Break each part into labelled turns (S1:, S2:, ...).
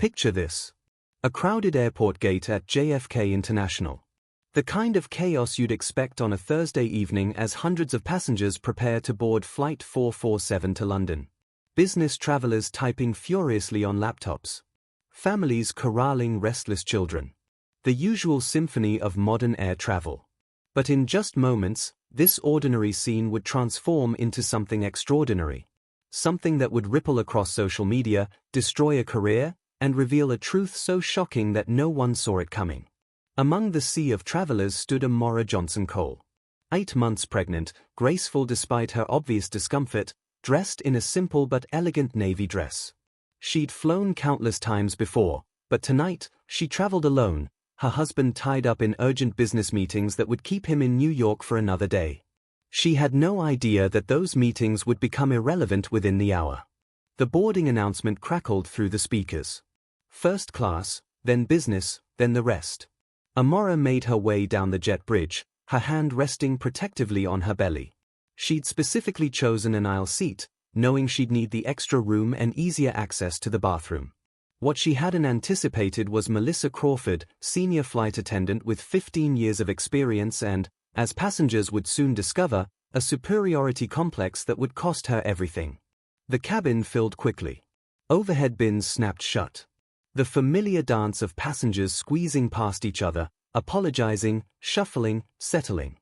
S1: Picture this. A crowded airport gate at JFK International. The kind of chaos you'd expect on a Thursday evening as hundreds of passengers prepare to board Flight 447 to London. Business travelers typing furiously on laptops. Families corralling restless children. The usual symphony of modern air travel. But in just moments, this ordinary scene would transform into something extraordinary. Something that would ripple across social media, destroy a career, and reveal a truth so shocking that no one saw it coming. Among the sea of travelers stood Amora Johnson-Cole. 8 months pregnant, graceful despite her obvious discomfort, dressed in a simple but elegant navy dress. She'd flown countless times before, but tonight, she traveled alone, her husband tied up in urgent business meetings that would keep him in New York for another day. She had no idea that those meetings would become irrelevant within the hour. The boarding announcement crackled through the speakers. First class, then business, then the rest. Amora made her way down the jet bridge, her hand resting protectively on her belly. She'd specifically chosen an aisle seat, knowing she'd need the extra room and easier access to the bathroom. What she hadn't anticipated was Melissa Crawford, senior flight attendant with 15 years of experience and, as passengers would soon discover, a superiority complex that would cost her everything. The cabin filled quickly. Overhead bins snapped shut. The familiar dance of passengers squeezing past each other, apologizing, shuffling, settling.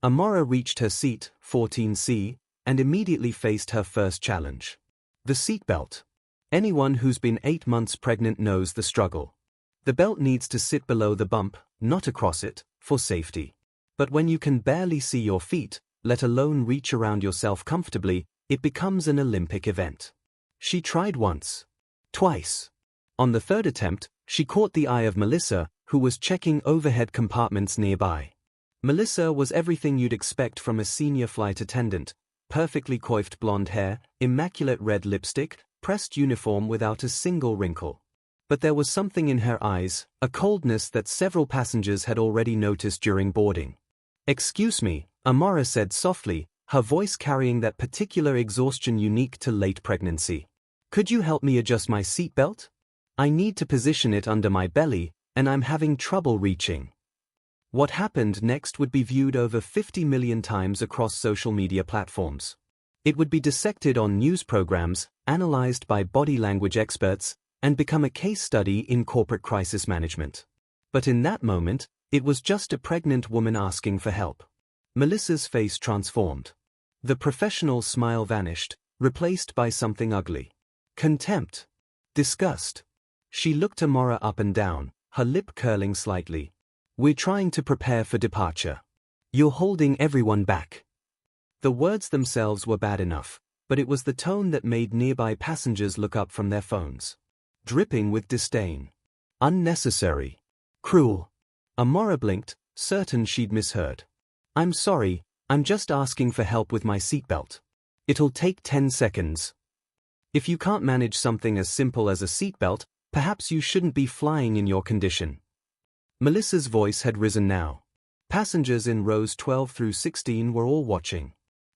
S1: Amora reached her seat, 14C, and immediately faced her first challenge. The seatbelt. Anyone who's been 8 months pregnant knows the struggle. The belt needs to sit below the bump, not across it, for safety. But when you can barely see your feet, let alone reach around yourself comfortably, it becomes an Olympic event. She tried once. Twice. On the third attempt, she caught the eye of Melissa, who was checking overhead compartments nearby. Melissa was everything you'd expect from a senior flight attendant: perfectly coiffed blonde hair, immaculate red lipstick, pressed uniform without a single wrinkle. But there was something in her eyes, a coldness that several passengers had already noticed during boarding. "Excuse me," Amora said softly, her voice carrying that particular exhaustion unique to late pregnancy. "Could you help me adjust my seatbelt? I need to position it under my belly, and I'm having trouble reaching." What happened next would be viewed over 50 million times across social media platforms. It would be dissected on news programs, analyzed by body language experts, and become a case study in corporate crisis management. But in that moment, it was just a pregnant woman asking for help. Melissa's face transformed. The professional smile vanished, replaced by something ugly. Contempt. Disgust. She looked Amora up and down, her lip curling slightly. "We're trying to prepare for departure. You're holding everyone back." The words themselves were bad enough, but it was the tone that made nearby passengers look up from their phones. Dripping with disdain. Unnecessary. Cruel. Amora blinked, certain she'd misheard. "I'm sorry, I'm just asking for help with my seatbelt. It'll take 10 seconds. If you can't manage something as simple as a seatbelt, perhaps you shouldn't be flying in your condition." Melissa's voice had risen now. Passengers in rows 12 through 16 were all watching.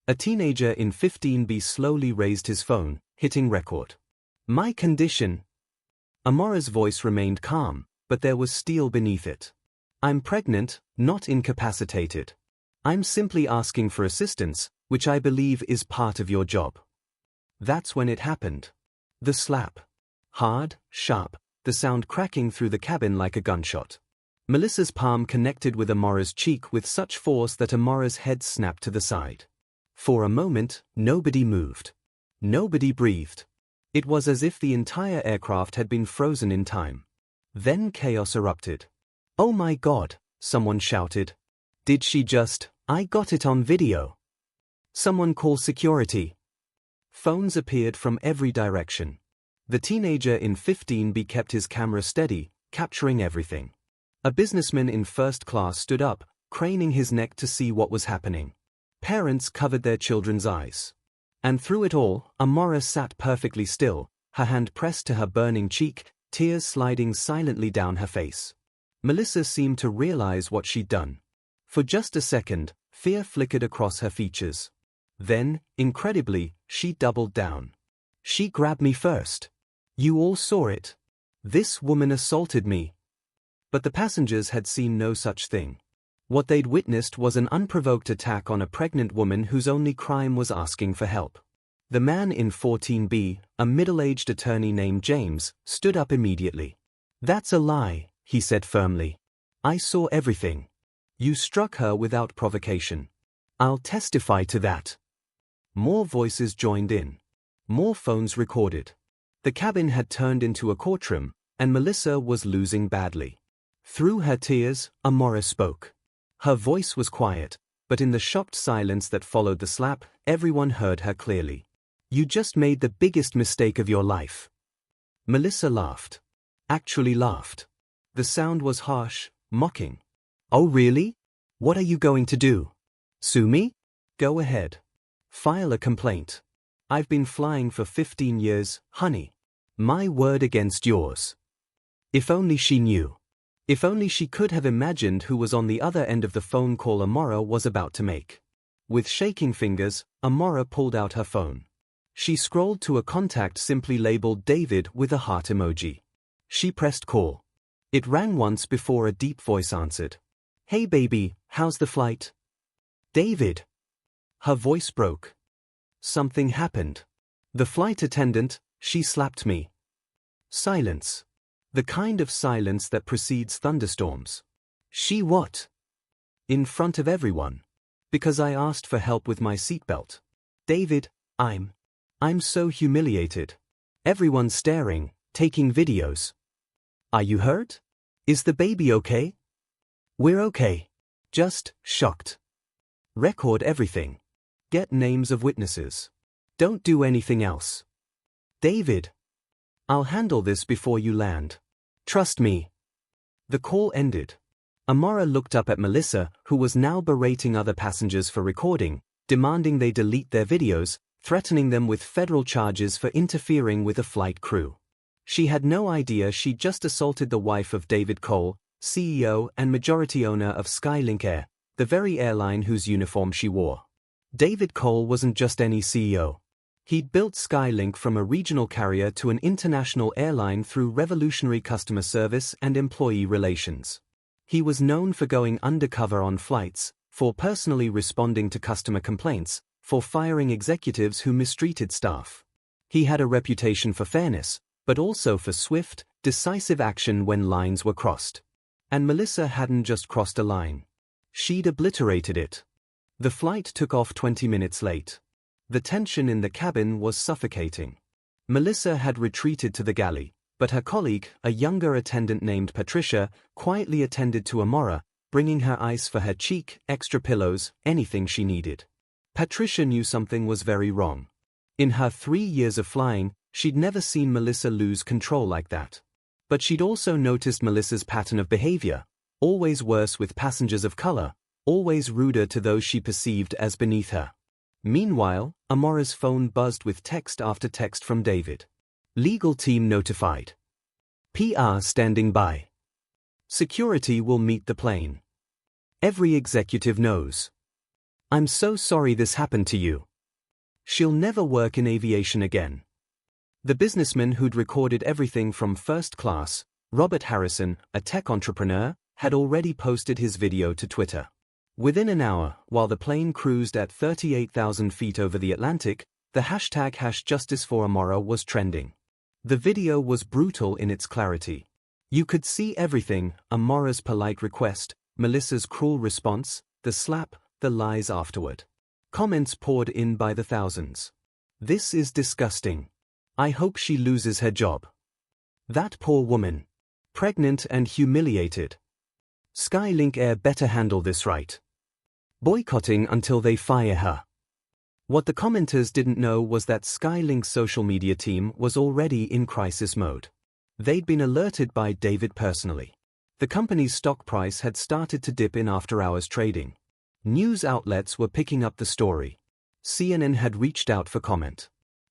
S1: A teenager in 15B slowly raised his phone, hitting record. "My condition." Amora's voice remained calm, but there was steel beneath it. "I'm pregnant, not incapacitated. I'm simply asking for assistance, which I believe is part of your job." That's when it happened. The slap. Hard, sharp, the sound cracking through the cabin like a gunshot. Melissa's palm connected with Amora's cheek with such force that Amora's head snapped to the side. For a moment, nobody moved. Nobody breathed. It was as if the entire aircraft had been frozen in time. Then chaos erupted. "Oh my God," someone shouted. "Did she just... I got it on video. Someone call security." Phones appeared from every direction. The teenager in 15B kept his camera steady, capturing everything. A businessman in first class stood up, craning his neck to see what was happening. Parents covered their children's eyes. And through it all, Amora sat perfectly still, her hand pressed to her burning cheek, tears sliding silently down her face. Melissa seemed to realize what she'd done. For just a second, fear flickered across her features. Then, incredibly, she doubled down. "She grabbed me first. You all saw it." This woman assaulted me. But the passengers had seen no such thing. What they'd witnessed was an unprovoked attack on a pregnant woman whose only crime was asking for help. The man in 14B, a middle-aged attorney named James, stood up immediately. "That's a lie," he said firmly. "I saw everything. You struck her without provocation. I'll testify to that." More voices joined in. More phones recorded. The cabin had turned into a courtroom, and Melissa was losing badly. Through her tears, Amora spoke. Her voice was quiet, but in the shocked silence that followed the slap, everyone heard her clearly. "You just made the biggest mistake of your life." Melissa laughed. Actually laughed. The sound was harsh, mocking. "Oh really? What are you going to do? Sue me? Go ahead. File a complaint. I've been flying for 15 years, honey. My word against yours." If only she knew. If only she could have imagined who was on the other end of the phone call Amora was about to make. With shaking fingers, Amora pulled out her phone. She scrolled to a contact simply labeled David with a heart emoji. She pressed call. It rang once before a deep voice answered. "Hey baby, how's the flight?" "David." Her voice broke. Something happened. "The flight attendant, she slapped me." Silence. The kind of silence that precedes thunderstorms. "She what?" "In front of everyone. Because I asked for help with my seatbelt. David, I'm so humiliated. Everyone's staring, taking videos." "Are you hurt? Is the baby okay?" "We're okay. Just shocked." "Record everything. Get names of witnesses. Don't do anything else." "David. I'll handle this before you land. Trust me." The call ended. Amora looked up at Melissa, who was now berating other passengers for recording, demanding they delete their videos, threatening them with federal charges for interfering with a flight crew. She had no idea she'd just assaulted the wife of David Cole, CEO and majority owner of Skylink Air, the very airline whose uniform she wore. David Cole wasn't just any CEO. He'd built Skylink from a regional carrier to an international airline through revolutionary customer service and employee relations. He was known for going undercover on flights, for personally responding to customer complaints, for firing executives who mistreated staff. He had a reputation for fairness, but also for swift, decisive action when lines were crossed. And Melissa hadn't just crossed a line. She'd obliterated it. The flight took off 20 minutes late. The tension in the cabin was suffocating. Melissa had retreated to the galley, but her colleague, a younger attendant named Patricia, quietly attended to Amora, bringing her ice for her cheek, extra pillows, anything she needed. Patricia knew something was very wrong. In her 3 years of flying, she'd never seen Melissa lose control like that. But she'd also noticed Melissa's pattern of behavior, always worse with passengers of color, always ruder to those she perceived as beneath her. Meanwhile, Amora's phone buzzed with text after text from David. "Legal team notified. PR standing by. Security will meet the plane. Every executive knows. I'm so sorry this happened to you. She'll never work in aviation again." The businessman who'd recorded everything from first class, Robert Harrison, a tech entrepreneur, had already posted his video to Twitter. Within an hour, while the plane cruised at 38,000 feet over the Atlantic, the hashtag #JusticeForAmora was trending. The video was brutal in its clarity. You could see everything: Amora's polite request, Melissa's cruel response, the slap, the lies afterward. Comments poured in by the thousands. "This is disgusting. I hope she loses her job. That poor woman. Pregnant and humiliated. Skylink Air better handle this right. Boycotting until they fire her." What the commenters didn't know was that Skylink's social media team was already in crisis mode. They'd been alerted by David personally. The company's stock price had started to dip in after-hours trading. News outlets were picking up the story. CNN had reached out for comment.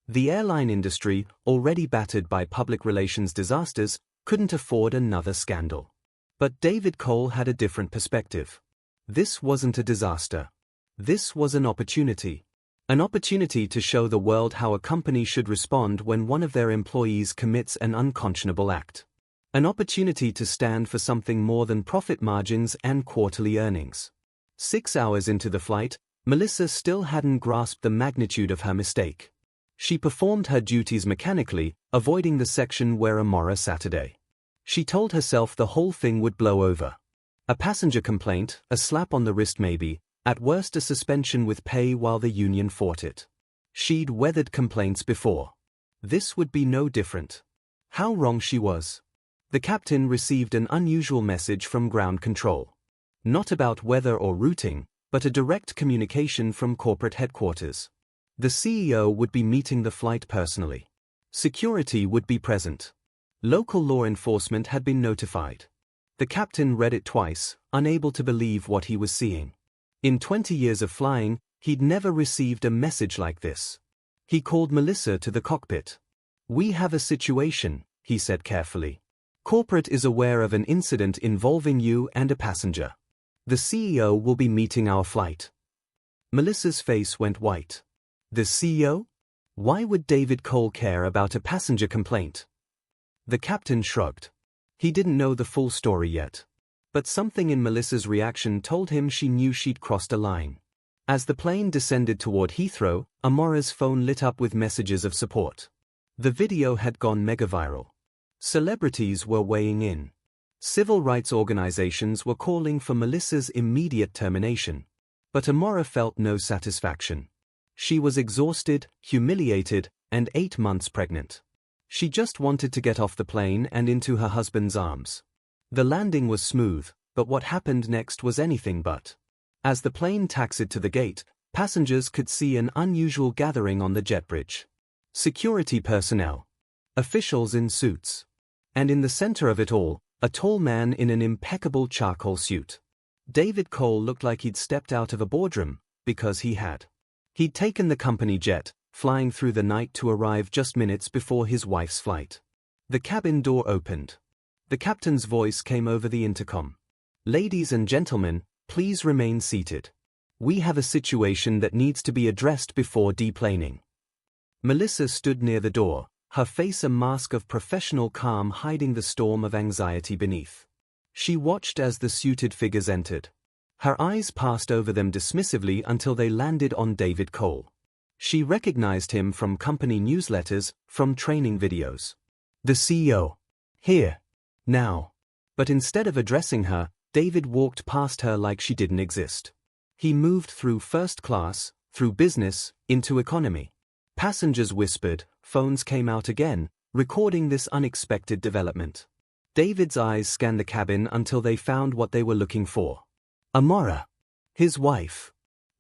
S1: The airline industry, already battered by public relations disasters, couldn't afford another scandal. But David Cole had a different perspective. This wasn't a disaster. This was an opportunity. An opportunity to show the world how a company should respond when one of their employees commits an unconscionable act. An opportunity to stand for something more than profit margins and quarterly earnings. 6 hours into the flight, Melissa still hadn't grasped the magnitude of her mistake. She performed her duties mechanically, avoiding the section where Amora sat. She told herself the whole thing would blow over. A passenger complaint, a slap on the wrist maybe, at worst a suspension with pay while the union fought it. She'd weathered complaints before. This would be no different. How wrong she was. The captain received an unusual message from ground control. Not about weather or routing, but a direct communication from corporate headquarters. The CEO would be meeting the flight personally. Security would be present. Local law enforcement had been notified. The captain read it twice, unable to believe what he was seeing. In 20 years of flying, he'd never received a message like this. He called Melissa to the cockpit. "We have a situation," he said carefully. "Corporate is aware of an incident involving you and a passenger. The CEO will be meeting our flight." Melissa's face went white. The CEO? Why would David Cole care about a passenger complaint? The captain shrugged. He didn't know the full story yet. But something in Melissa's reaction told him she knew she'd crossed a line. As the plane descended toward Heathrow, Amora's phone lit up with messages of support. The video had gone mega-viral. Celebrities were weighing in. Civil rights organizations were calling for Melissa's immediate termination. But Amora felt no satisfaction. She was exhausted, humiliated, and 8 months pregnant. She just wanted to get off the plane and into her husband's arms. The landing was smooth, but what happened next was anything but. As the plane taxied to the gate, passengers could see an unusual gathering on the jet bridge. Security personnel. Officials in suits. And in the center of it all, a tall man in an impeccable charcoal suit. David Cole looked like he'd stepped out of a boardroom, because he had. He'd taken the company jet, flying through the night to arrive just minutes before his wife's flight. The cabin door opened. The captain's voice came over the intercom. "Ladies and gentlemen, please remain seated. We have a situation that needs to be addressed before deplaning." Melissa stood near the door, her face a mask of professional calm hiding the storm of anxiety beneath. She watched as the suited figures entered. Her eyes passed over them dismissively until they landed on David Cole. She recognized him from company newsletters, from training videos. The CEO. Here. Now. But instead of addressing her, David walked past her like she didn't exist. He moved through first class, through business, into economy. Passengers whispered, phones came out again, recording this unexpected development. David's eyes scanned the cabin until they found what they were looking for. Amora. His wife.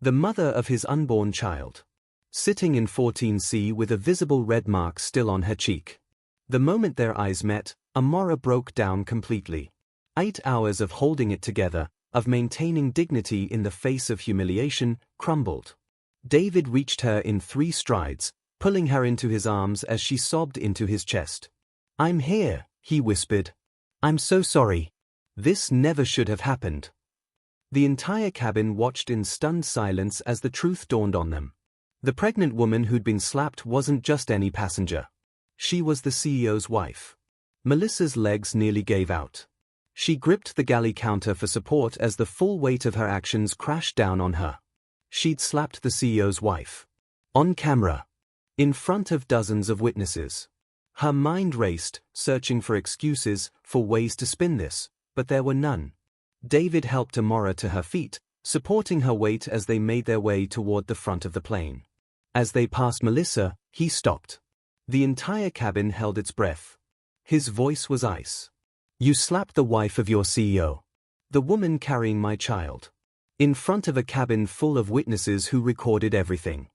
S1: The mother of his unborn child. Sitting in 14C with a visible red mark still on her cheek. The moment their eyes met, Amora broke down completely. 8 hours of holding it together, of maintaining dignity in the face of humiliation, crumbled. David reached her in 3 strides, pulling her into his arms as she sobbed into his chest. "I'm here," he whispered. "I'm so sorry. This never should have happened." The entire cabin watched in stunned silence as the truth dawned on them. The pregnant woman who'd been slapped wasn't just any passenger. She was the CEO's wife. Melissa's legs nearly gave out. She gripped the galley counter for support as the full weight of her actions crashed down on her. She'd slapped the CEO's wife. On camera. In front of dozens of witnesses. Her mind raced, searching for excuses, for ways to spin this, but there were none. David helped Amora to her feet, supporting her weight as they made their way toward the front of the plane. As they passed Melissa, he stopped. The entire cabin held its breath. His voice was ice. "You slapped the wife of your CEO. The woman carrying my child. In front of a cabin full of witnesses who recorded everything."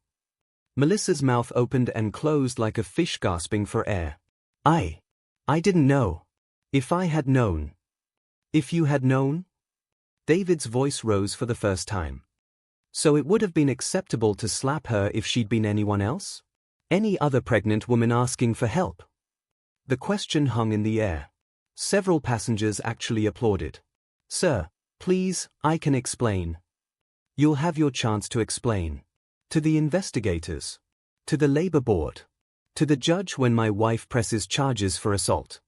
S1: Melissa's mouth opened and closed like a fish gasping for air. I didn't know. If I had known. If you had known?" David's voice rose for the first time. "So it would have been acceptable to slap her if she'd been anyone else? Any other pregnant woman asking for help?" The question hung in the air. Several passengers actually applauded. "Sir, please, I can explain." "You'll have your chance to explain. To the investigators. To the labor board. To the judge when my wife presses charges for assault."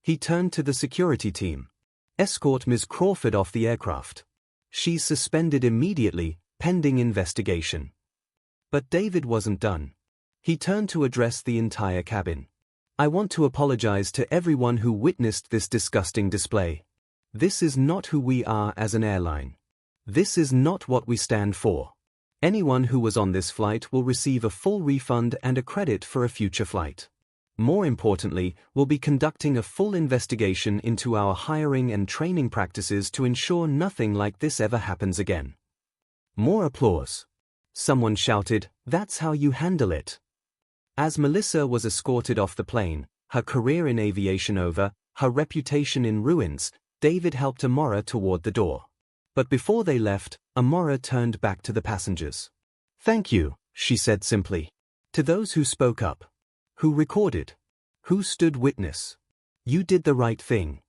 S1: He turned to the security team. Escort Ms. Crawford off the aircraft. She's suspended immediately, pending investigation. But David wasn't done. He turned to address the entire cabin. I want to apologize to everyone who witnessed this disgusting display. This is not who we are as an airline. This is not what we stand for. Anyone who was on this flight will receive a full refund and a credit for a future flight. More importantly, we'll be conducting a full investigation into our hiring and training practices to ensure nothing like this ever happens again. More applause. Someone shouted, "That's how you handle it." As Melissa was escorted off the plane, her career in aviation over, her reputation in ruins, David helped Amora toward the door. But before they left, Amora turned back to the passengers. "Thank you," she said simply. "To those who spoke up, who recorded, who stood witness. You did the right thing."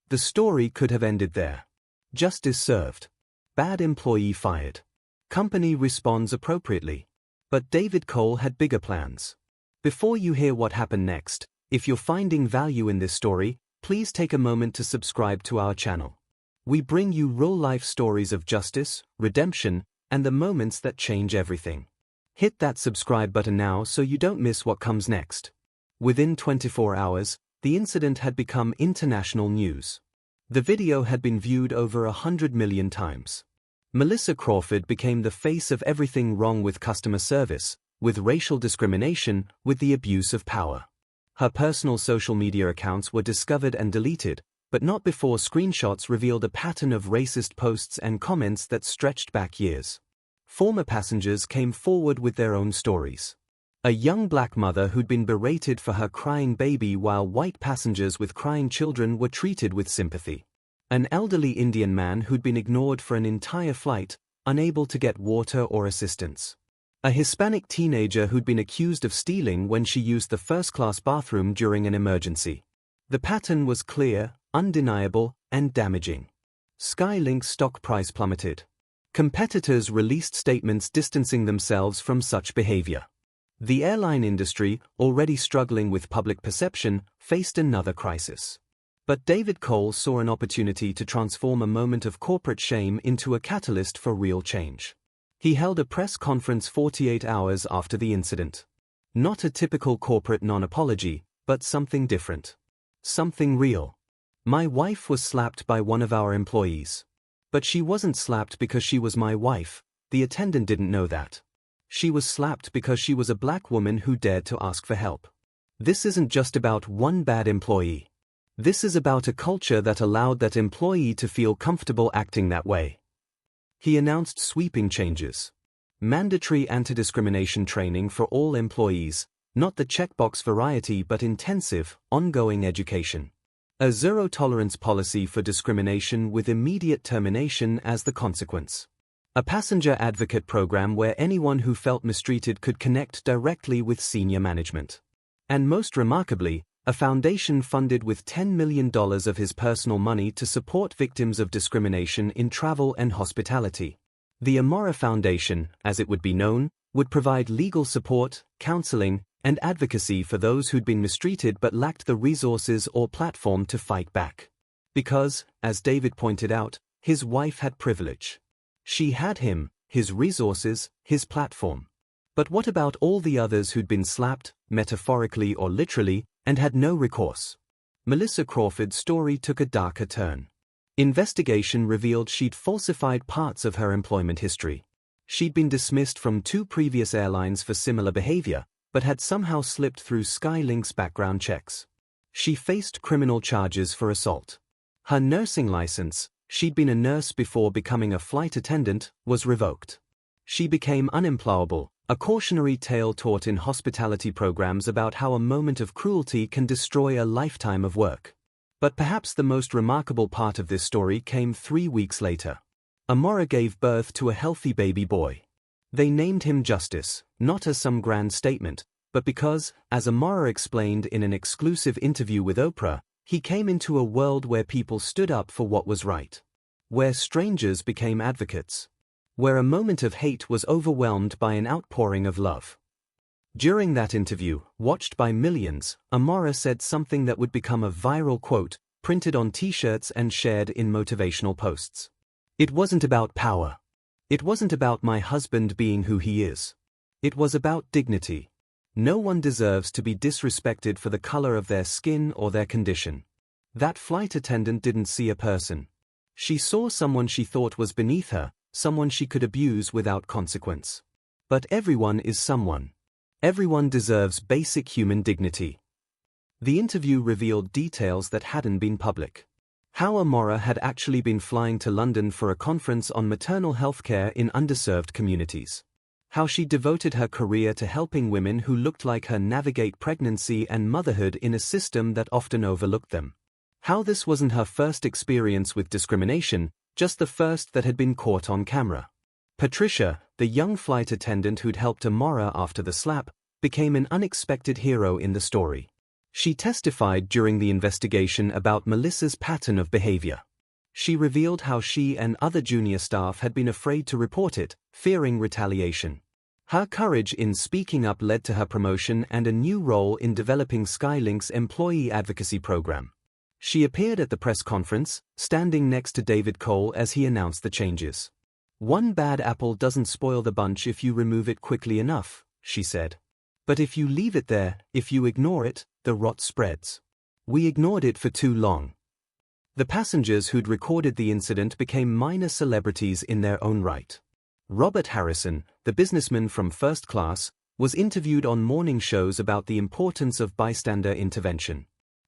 S1: The story could have ended there. Justice served. Bad employee fired. Company responds appropriately. But David Cole had bigger plans. Before you hear what happened next, if you're finding value in this story, please take a moment to subscribe to our channel. We bring you real-life stories of justice, redemption, and the moments that change everything. Hit that subscribe button now so you don't miss what comes next. Within 24 hours, the incident had become international news. The video had been viewed over 100 million times. Melissa Crawford became the face of everything wrong with customer service, with racial discrimination, with the abuse of power. Her personal social media accounts were discovered and deleted, but not before screenshots revealed a pattern of racist posts and comments that stretched back years. Former passengers came forward with their own stories. A young black mother who'd been berated for her crying baby while white passengers with crying children were treated with sympathy. An elderly Indian man who'd been ignored for an entire flight, unable to get water or assistance. A Hispanic teenager who'd been accused of stealing when she used the first-class bathroom during an emergency. The pattern was clear, undeniable, and damaging. Skylink's stock price plummeted. Competitors released statements distancing themselves from such behavior. The airline industry, already struggling with public perception, faced another crisis. But David Cole saw an opportunity to transform a moment of corporate shame into a catalyst for real change. He held a press conference 48 hours after the incident. Not a typical corporate non-apology, but something different. Something real. "My wife was slapped by one of our employees. But she wasn't slapped because she was my wife, the attendant didn't know that. She was slapped because she was a black woman who dared to ask for help. This isn't just about one bad employee. This is about a culture that allowed that employee to feel comfortable acting that way." He announced sweeping changes. Mandatory anti-discrimination training for all employees, not the checkbox variety but intensive, ongoing education. A zero-tolerance policy for discrimination with immediate termination as the consequence. A passenger advocate program where anyone who felt mistreated could connect directly with senior management. And most remarkably, a foundation funded with $10 million of his personal money to support victims of discrimination in travel and hospitality. The Amora Foundation, as it would be known, would provide legal support, counseling, and advocacy for those who'd been mistreated but lacked the resources or platform to fight back. Because, as David pointed out, his wife had privilege. She had him, his resources, his platform. But what about all the others who'd been slapped, metaphorically or literally, and had no recourse? Melissa Crawford's story took a darker turn. Investigation revealed she'd falsified parts of her employment history. She'd been dismissed from 2 previous airlines for similar behavior, but had somehow slipped through Skylink's background checks. She faced criminal charges for assault. Her nursing license, she'd been a nurse before becoming a flight attendant, was revoked. She became unemployable, a cautionary tale taught in hospitality programs about how a moment of cruelty can destroy a lifetime of work. But perhaps the most remarkable part of this story came 3 weeks later. Amora gave birth to a healthy baby boy. They named him Justice, not as some grand statement, but because, as Amora explained in an exclusive interview with Oprah, he came into a world where people stood up for what was right. Where strangers became advocates. Where a moment of hate was overwhelmed by an outpouring of love. During that interview, watched by millions, Amora said something that would become a viral quote, printed on t-shirts and shared in motivational posts. "It wasn't about power. It wasn't about my husband being who he is. It was about dignity. No one deserves to be disrespected for the color of their skin or their condition." That flight attendant didn't see a person. She saw someone she thought was beneath her, someone she could abuse without consequence. But everyone is someone. Everyone deserves basic human dignity. The interview revealed details that hadn't been public. How Amora had actually been flying to London for a conference on maternal health care in underserved communities. How she devoted her career to helping women who looked like her navigate pregnancy and motherhood in a system that often overlooked them. How this wasn't her first experience with discrimination, just the first that had been caught on camera. Patricia, the young flight attendant who'd helped Amora after the slap, became an unexpected hero in the story. She testified during the investigation about Melissa's pattern of behavior. She revealed how she and other junior staff had been afraid to report it, fearing retaliation. Her courage in speaking up led to her promotion and a new role in developing Skylink's employee advocacy program. She appeared at the press conference, standing next to David Cole as he announced the changes. "One bad apple doesn't spoil the bunch if you remove it quickly enough," she said. "But if you leave it there, if you ignore it, the rot spreads. We ignored it for too long." The passengers who'd recorded the incident became minor celebrities in their own right. Robert Harrison, the businessman from First Class, was interviewed on morning shows about the importance of bystander intervention.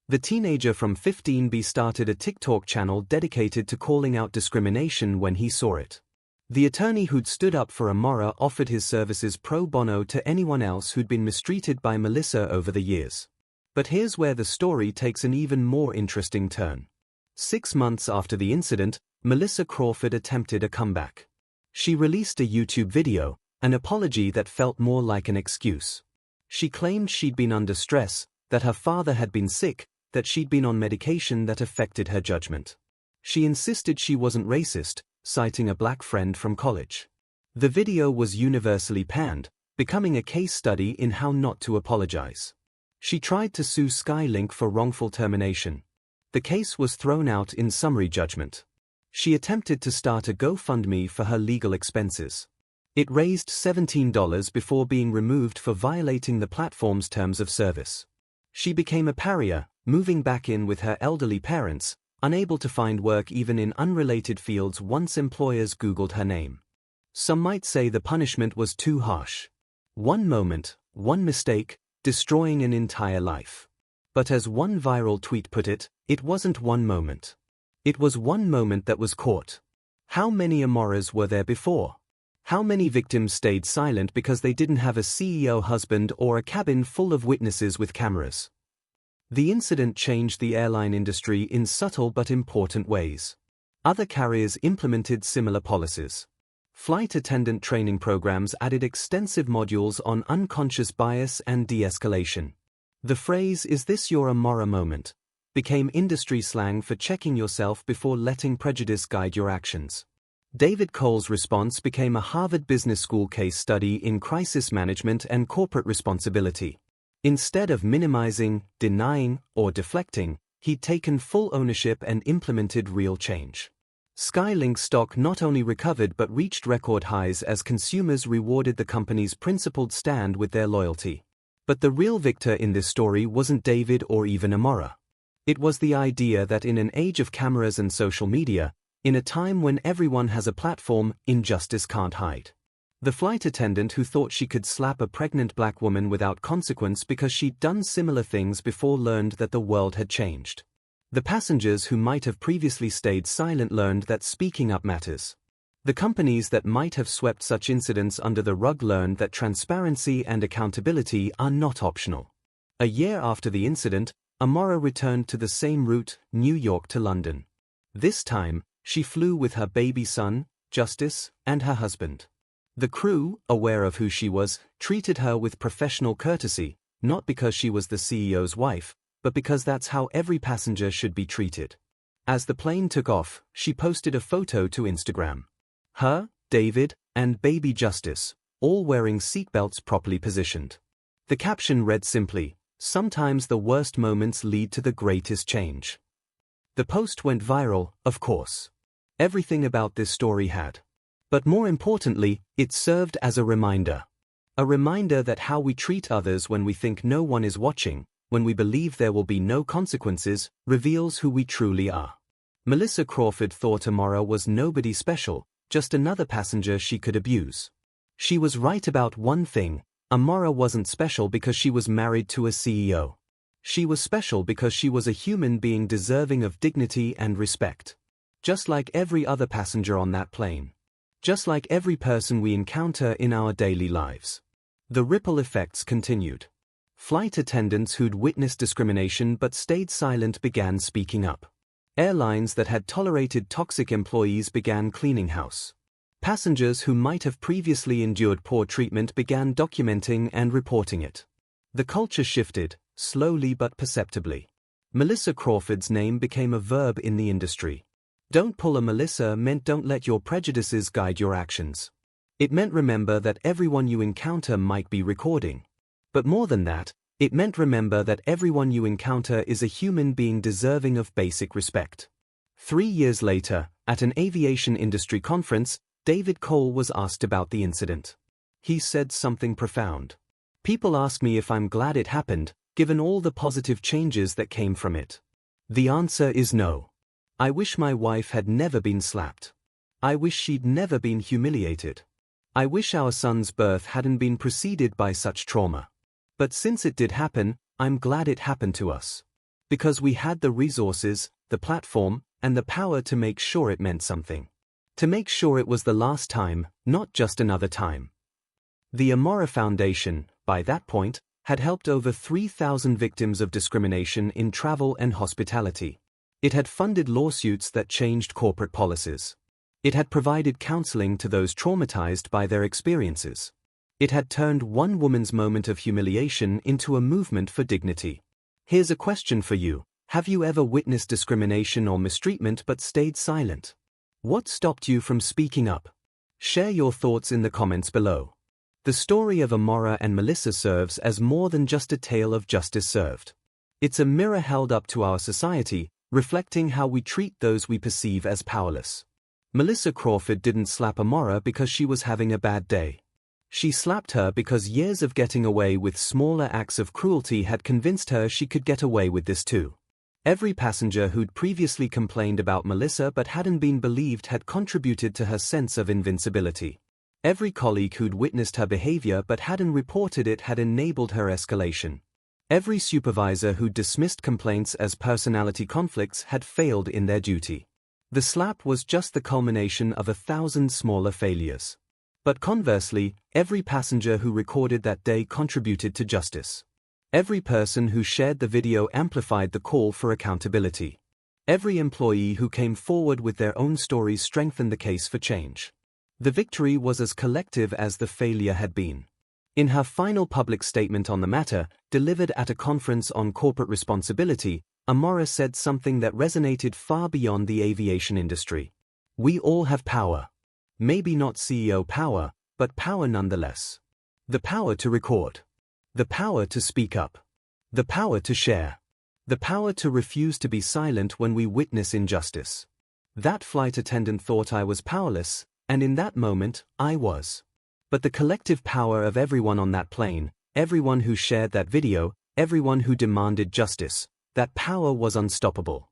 S1: The teenager from 15B started a TikTok channel dedicated to calling out discrimination when he saw it. The attorney who'd stood up for Amora offered his services pro bono to anyone else who'd been mistreated by Melissa over the years. But here's where the story takes an even more interesting turn. 6 months after the incident, Melissa Crawford attempted a comeback. She released a YouTube video, an apology that felt more like an excuse. She claimed she'd been under stress, that her father had been sick, that she'd been on medication that affected her judgment. She insisted she wasn't racist, citing a black friend from college. The video was universally panned, becoming a case study in how not to apologize. She tried to sue Skylink for wrongful termination. The case was thrown out in summary judgment. She attempted to start a GoFundMe for her legal expenses. It raised $17 before being removed for violating the platform's terms of service. She became a pariah, moving back in with her elderly parents, unable to find work even in unrelated fields once employers Googled her name. Some might say the punishment was too harsh. One moment, one mistake, destroying an entire life. But as one viral tweet put it, it wasn't one moment. It was one moment that was caught. How many Amoras were there before? How many victims stayed silent because they didn't have a CEO husband or a cabin full of witnesses with cameras? The incident changed the airline industry in subtle but important ways. Other carriers implemented similar policies. Flight attendant training programs added extensive modules on unconscious bias and de-escalation. The phrase, "Is this your Amora moment?" became industry slang for checking yourself before letting prejudice guide your actions. David Cole's response became a Harvard Business School case study in crisis management and corporate responsibility. Instead of minimizing, denying, or deflecting, he'd taken full ownership and implemented real change. Skylink stock not only recovered but reached record highs as consumers rewarded the company's principled stand with their loyalty. But the real victor in this story wasn't David or even Amora. It was the idea that in an age of cameras and social media, in a time when everyone has a platform, injustice can't hide. The flight attendant who thought she could slap a pregnant black woman without consequence because she'd done similar things before learned that the world had changed. The passengers who might have previously stayed silent learned that speaking up matters. The companies that might have swept such incidents under the rug learned that transparency and accountability are not optional. A year after the incident, Amora returned to the same route, New York to London. This time, she flew with her baby son, Justice, and her husband. The crew, aware of who she was, treated her with professional courtesy, not because she was the CEO's wife, but because that's how every passenger should be treated. As the plane took off, she posted a photo to Instagram. Her, David, and baby Justice, all wearing seatbelts properly positioned. The caption read simply, "Sometimes the worst moments lead to the greatest change." The post went viral, of course. Everything about this story had. But more importantly, it served as a reminder. A reminder that how we treat others when we think no one is watching, when we believe there will be no consequences, reveals who we truly are. Melissa Crawford thought Amora was nobody special, just another passenger she could abuse. She was right about one thing: Amora wasn't special because she was married to a CEO. She was special because she was a human being deserving of dignity and respect. Just like every other passenger on that plane. Just like every person we encounter in our daily lives. The ripple effects continued. Flight attendants who'd witnessed discrimination but stayed silent began speaking up. Airlines that had tolerated toxic employees began cleaning house. Passengers who might have previously endured poor treatment began documenting and reporting it. The culture shifted, slowly but perceptibly. Melissa Crawford's name became a verb in the industry. Don't pull a Melissa meant don't let your prejudices guide your actions. It meant remember that everyone you encounter might be recording. But more than that, it meant remember that everyone you encounter is a human being deserving of basic respect. 3 years later, at an aviation industry conference, David Cole was asked about the incident. He said something profound. "People ask me if I'm glad it happened, given all the positive changes that came from it. The answer is no. I wish my wife had never been slapped. I wish she'd never been humiliated. I wish our son's birth hadn't been preceded by such trauma. But since it did happen, I'm glad it happened to us. Because we had the resources, the platform, and the power to make sure it meant something. To make sure it was the last time, not just another time." The Amora Foundation, by that point, had helped over 3,000 victims of discrimination in travel and hospitality. It had funded lawsuits that changed corporate policies. It had provided counseling to those traumatized by their experiences. It had turned one woman's moment of humiliation into a movement for dignity. Here's a question for you. Have you ever witnessed discrimination or mistreatment but stayed silent? What stopped you from speaking up? Share your thoughts in the comments below. The story of Amora and Melissa serves as more than just a tale of justice served. It's a mirror held up to our society, reflecting how we treat those we perceive as powerless. Melissa Crawford didn't slap Amora because she was having a bad day. She slapped her because years of getting away with smaller acts of cruelty had convinced her she could get away with this too. Every passenger who'd previously complained about Melissa but hadn't been believed had contributed to her sense of invincibility. Every colleague who'd witnessed her behavior but hadn't reported it had enabled her escalation. Every supervisor who'd dismissed complaints as personality conflicts had failed in their duty. The slap was just the culmination of 1,000 smaller failures. But conversely, every passenger who recorded that day contributed to justice. Every person who shared the video amplified the call for accountability. Every employee who came forward with their own stories strengthened the case for change. The victory was as collective as the failure had been. In her final public statement on the matter, delivered at a conference on corporate responsibility, Amora said something that resonated far beyond the aviation industry. "We all have power. Maybe not CEO power, but power nonetheless. The power to record. The power to speak up. The power to share. The power to refuse to be silent when we witness injustice." That flight attendant thought I was powerless, and in that moment, I was. But the collective power of everyone on that plane, everyone who shared that video, everyone who demanded justice, that power was unstoppable.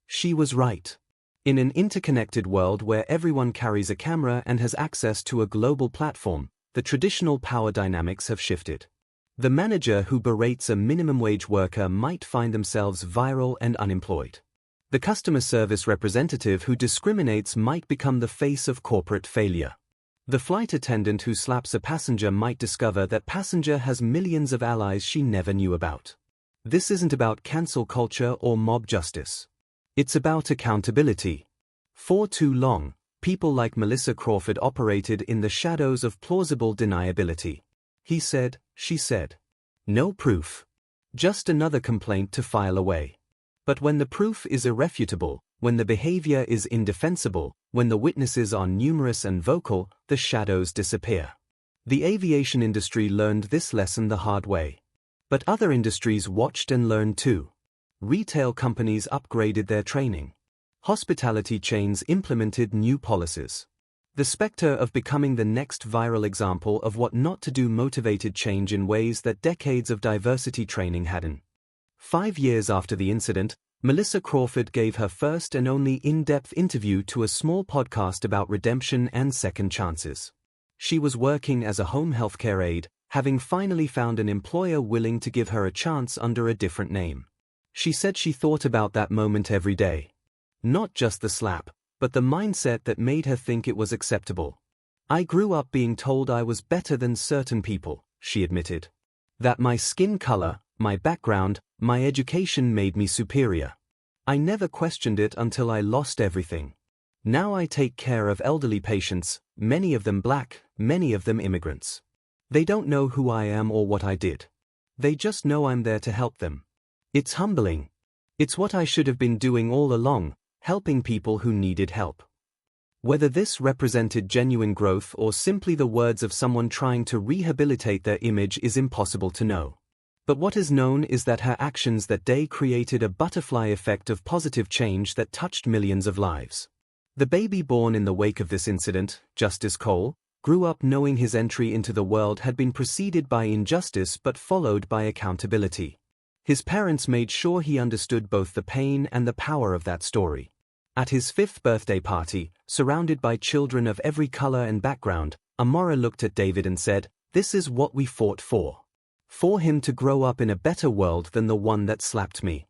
S1: She was right. In an interconnected world where everyone carries a camera and has access to a global platform, the traditional power dynamics have shifted. The manager who berates a minimum wage worker might find themselves viral and unemployed. The customer service representative who discriminates might become the face of corporate failure. The flight attendant who slaps a passenger might discover that passenger has millions of allies she never knew about. This isn't about cancel culture or mob justice. It's about accountability. For too long, people like Melissa Crawford operated in the shadows of plausible deniability. He said, she said. No proof. Just another complaint to file away. But when the proof is irrefutable, when the behavior is indefensible, when the witnesses are numerous and vocal, the shadows disappear. The aviation industry learned this lesson the hard way. But other industries watched and learned too. Retail companies upgraded their training. Hospitality chains implemented new policies. The specter of becoming the next viral example of what not to do motivated change in ways that decades of diversity training hadn't. 5 years after the incident, Melissa Crawford gave her first and only in-depth interview to a small podcast about redemption and second chances. She was working as a home healthcare aide, having finally found an employer willing to give her a chance under a different name. She said she thought about that moment every day. Not just the slap, but the mindset that made her think it was acceptable. I grew up being told I was better than certain people, she admitted. That my skin color, my background, my education made me superior. I never questioned it until I lost everything. Now I take care of elderly patients, many of them black, many of them immigrants. They don't know who I am or what I did. They just know I'm there to help them. It's humbling. It's what I should have been doing all along, helping people who needed help. Whether this represented genuine growth or simply the words of someone trying to rehabilitate their image is impossible to know. But what is known is that her actions that day created a butterfly effect of positive change that touched millions of lives. The baby born in the wake of this incident, Justice Cole, grew up knowing his entry into the world had been preceded by injustice but followed by accountability. His parents made sure he understood both the pain and the power of that story. At his 5th birthday party, surrounded by children of every color and background, Amora looked at David and said, "This is what we fought for. For him to grow up in a better world than the one that slapped me."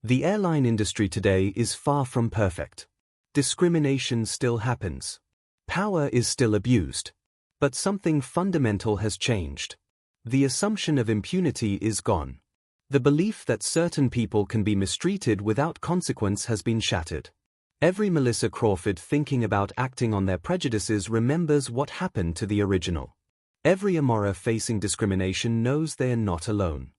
S1: The airline industry today is far from perfect. Discrimination still happens. Power is still abused. But something fundamental has changed. The assumption of impunity is gone. The belief that certain people can be mistreated without consequence has been shattered. Every Melissa Crawford thinking about acting on their prejudices remembers what happened to the original. Every Amora facing discrimination knows they are not alone.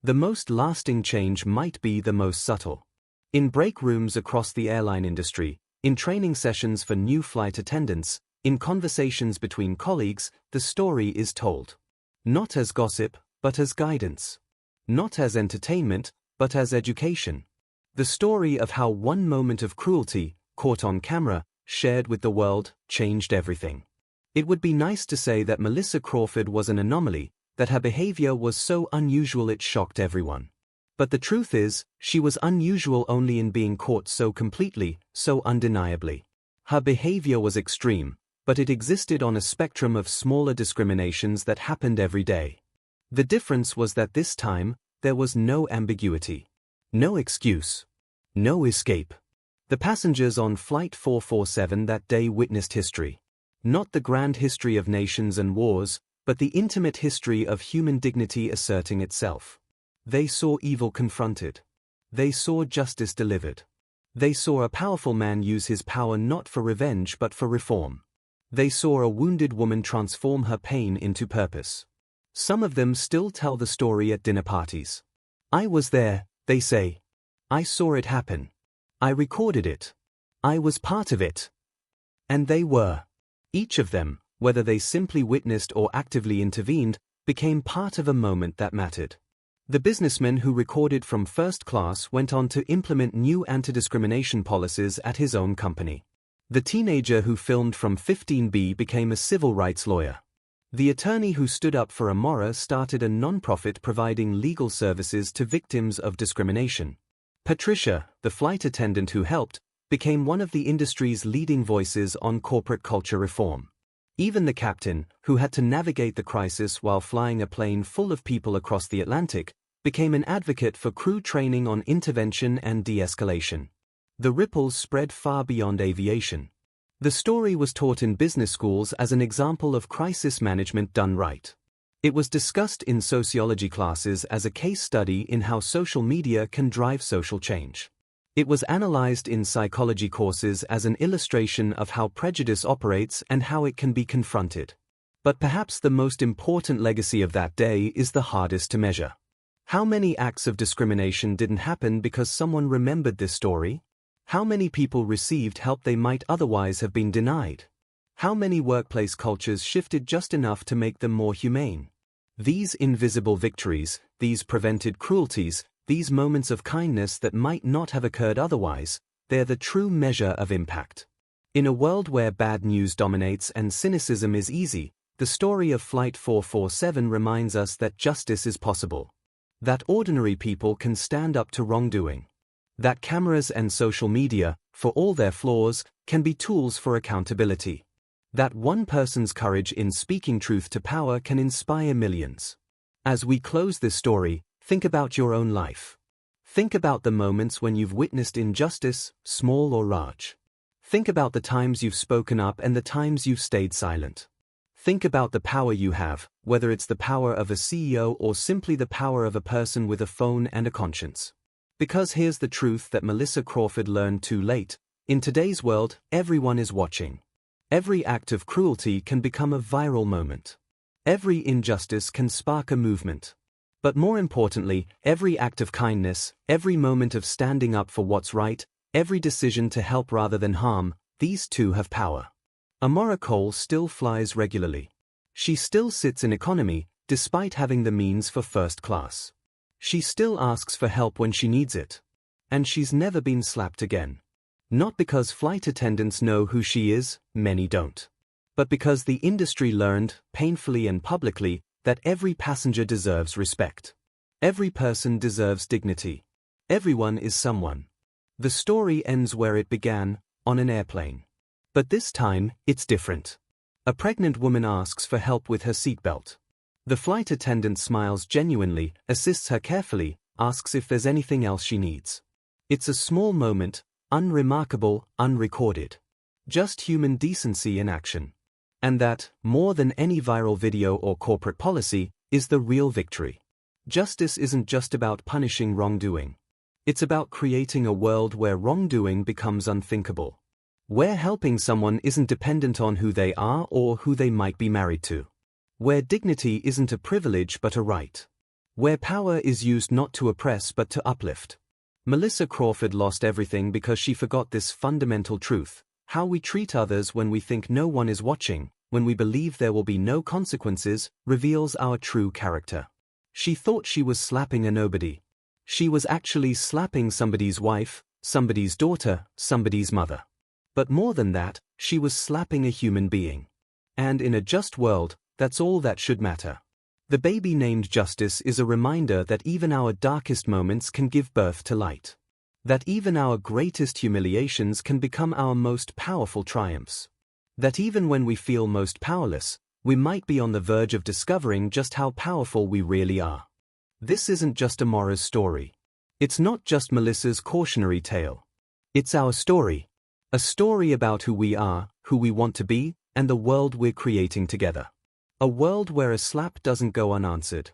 S1: The most lasting change might be the most subtle. In break rooms across the airline industry, in training sessions for new flight attendants, in conversations between colleagues, the story is told. Not as gossip, but as guidance. Not as entertainment, but as education. The story of how one moment of cruelty, caught on camera, shared with the world, changed everything. It would be nice to say that Melissa Crawford was an anomaly, that her behavior was so unusual it shocked everyone. But the truth is, she was unusual only in being caught so completely, so undeniably. Her behavior was extreme, but it existed on a spectrum of smaller discriminations that happened every day. The difference was that this time, there was no ambiguity. No excuse. No escape. The passengers on Flight 447 that day witnessed history. Not the grand history of nations and wars, but the intimate history of human dignity asserting itself. They saw evil confronted. They saw justice delivered. They saw a powerful man use his power not for revenge but for reform. They saw a wounded woman transform her pain into purpose. Some of them still tell the story at dinner parties. "I was there," they say. "I saw it happen. I recorded it. I was part of it." And they were. Each of them, whether they simply witnessed or actively intervened, became part of a moment that mattered. The businessman who recorded from first class went on to implement new anti-discrimination policies at his own company. The teenager who filmed from 15B became a civil rights lawyer. The attorney who stood up for Amora started a non-profit providing legal services to victims of discrimination. Patricia, the flight attendant who helped, became one of the industry's leading voices on corporate culture reform. Even the captain, who had to navigate the crisis while flying a plane full of people across the Atlantic, became an advocate for crew training on intervention and de-escalation. The ripples spread far beyond aviation. The story was taught in business schools as an example of crisis management done right. It was discussed in sociology classes as a case study in how social media can drive social change. It was analyzed in psychology courses as an illustration of how prejudice operates and how it can be confronted. But perhaps the most important legacy of that day is the hardest to measure. How many acts of discrimination didn't happen because someone remembered this story? How many people received help they might otherwise have been denied? How many workplace cultures shifted just enough to make them more humane? These invisible victories, these prevented cruelties, these moments of kindness that might not have occurred otherwise, they're the true measure of impact. In a world where bad news dominates and cynicism is easy, the story of Flight 447 reminds us that justice is possible. That ordinary people can stand up to wrongdoing. That cameras and social media, for all their flaws, can be tools for accountability. That one person's courage in speaking truth to power can inspire millions. As we close this story, think about your own life. Think about the moments when you've witnessed injustice, small or large. Think about the times you've spoken up and the times you've stayed silent. Think about the power you have, whether it's the power of a CEO or simply the power of a person with a phone and a conscience. Because here's the truth that Melissa Crawford learned too late: in today's world, everyone is watching. Every act of cruelty can become a viral moment. Every injustice can spark a movement. But more importantly, every act of kindness, every moment of standing up for what's right, every decision to help rather than harm, these too have power. Amora Cole still flies regularly. She still sits in economy, despite having the means for first class. She still asks for help when she needs it. And she's never been slapped again. Not because flight attendants know who she is, many don't. But because the industry learned, painfully and publicly, that every passenger deserves respect. Every person deserves dignity. Everyone is someone. The story ends where it began, on an airplane. But this time, it's different. A pregnant woman asks for help with her seatbelt. The flight attendant smiles genuinely, assists her carefully, asks if there's anything else she needs. It's a small moment, unremarkable, unrecorded. Just human decency in action. And that, more than any viral video or corporate policy, is the real victory. Justice isn't just about punishing wrongdoing. It's about creating a world where wrongdoing becomes unthinkable. Where helping someone isn't dependent on who they are or who they might be married to. Where dignity isn't a privilege but a right. Where power is used not to oppress but to uplift. Melissa Crawford lost everything because she forgot this fundamental truth: how we treat others when we think no one is watching, when we believe there will be no consequences, reveals our true character. She thought she was slapping a nobody. She was actually slapping somebody's wife, somebody's daughter, somebody's mother. But more than that, she was slapping a human being. And in a just world, that's all that should matter. The baby named Justice is a reminder that even our darkest moments can give birth to light. That even our greatest humiliations can become our most powerful triumphs. That even when we feel most powerless, we might be on the verge of discovering just how powerful we really are. This isn't just Amora's story. It's not just Melissa's cautionary tale. It's our story. A story about who we are, who we want to be, and the world we're creating together. A world where a slap doesn't go unanswered.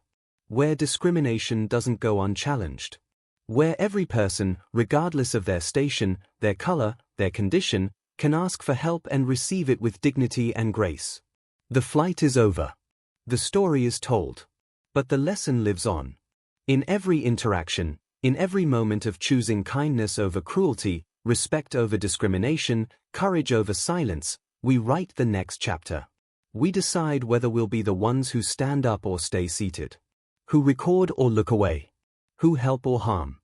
S1: Where discrimination doesn't go unchallenged. Where every person, regardless of their station, their color, their condition, can ask for help and receive it with dignity and grace. The flight is over. The story is told. But the lesson lives on. In every interaction, in every moment of choosing kindness over cruelty, respect over discrimination, courage over silence, we write the next chapter. We decide whether we'll be the ones who stand up or stay seated. Who record or look away. Who help or harm.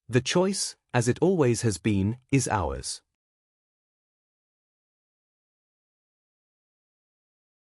S1: The choice, as it always has been, is ours.